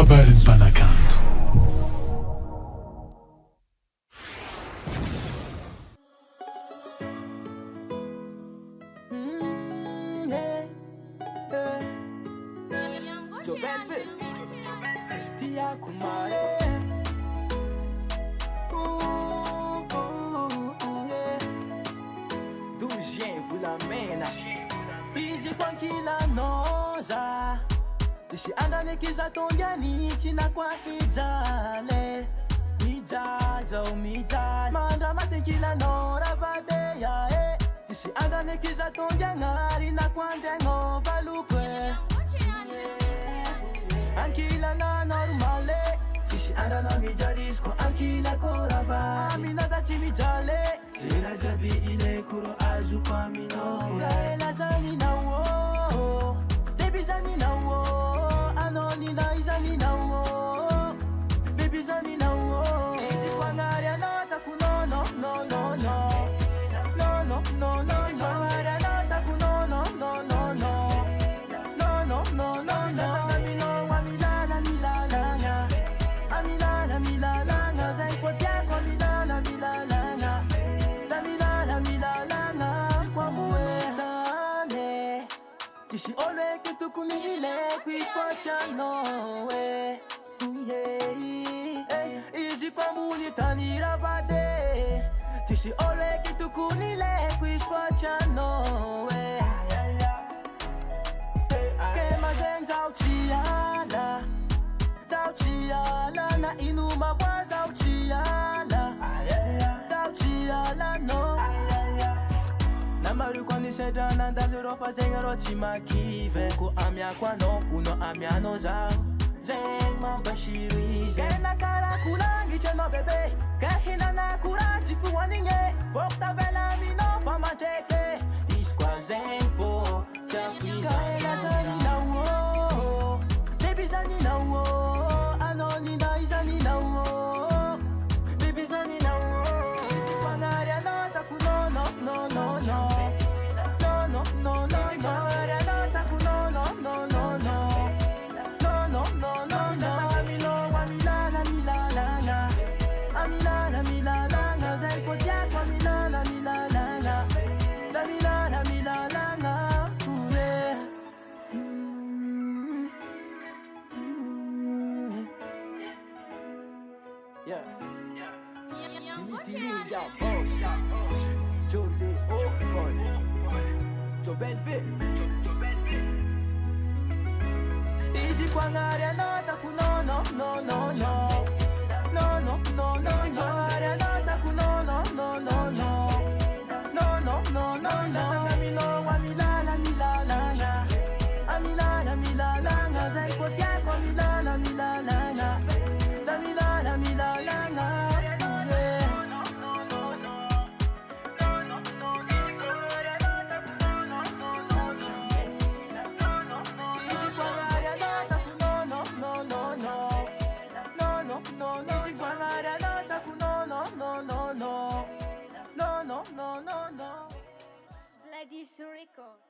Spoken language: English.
Kabarin Panakant. Izy kwa kila noza Tishi andane kiza tonjani China kwa kijale Mijaja o mijaja Manda mate kila nora vade ya Tishi andane kiza tonjangari Na kwa ndengo valukwe Ankila na normale Tishi andana mijarisko Ankila koraba Amina dachi mijale Zira jabi ile kuro azu kwa mino Gaela zani na wo Baby zani na wo Anoni na izani na wo Baby zani na wo Izi kwa ngari anota kuno no no no no No no no no no Ngari anota kuno no no no no No no no no no Amino wa milala milala nga Amilala milala nga Zai kwa tiako milala milala nga Kishi ole kitukuni ile kuipacha nowe Izi kwa mbuni tanira vade Kishi ole kitukuni ile kuipacha nowe Kema zen zauchiala Zauchiala na inuma kwa zauchiala Zauchiala no Namaru kwani sedana ndalero fa zengero chimakive Ko amya kwa no kuno amya no zao Zeng mambashiri Kena kara kulangi cheno bebe Kahina na kura jifu waninge Bokta vela mino fa mateke Iskwa zeng po Chafi Kaela zani na wo Baby zani na wo Anoni na izani na wo Baby zani na wo Panari anota kuno no no no no No, no, no, no, Renata, no, no, no, no, no No, no, no, no, no Amilo, amilala, milala, nga Amilala, milala, nga Zai kotiako, amilala, milala, nga Zamilala, milala, nga Yeah Tini, ya, boss Jolie, oh, boy Belbe Easy kwa ngari anota kuno no no no no No no no no no Ngari anota kuno no no no no No no no no no Amino wa milala milala nga Amilala milala nga Zai kotiako milala milala nga Zamilala milala nga Bloody Suriko.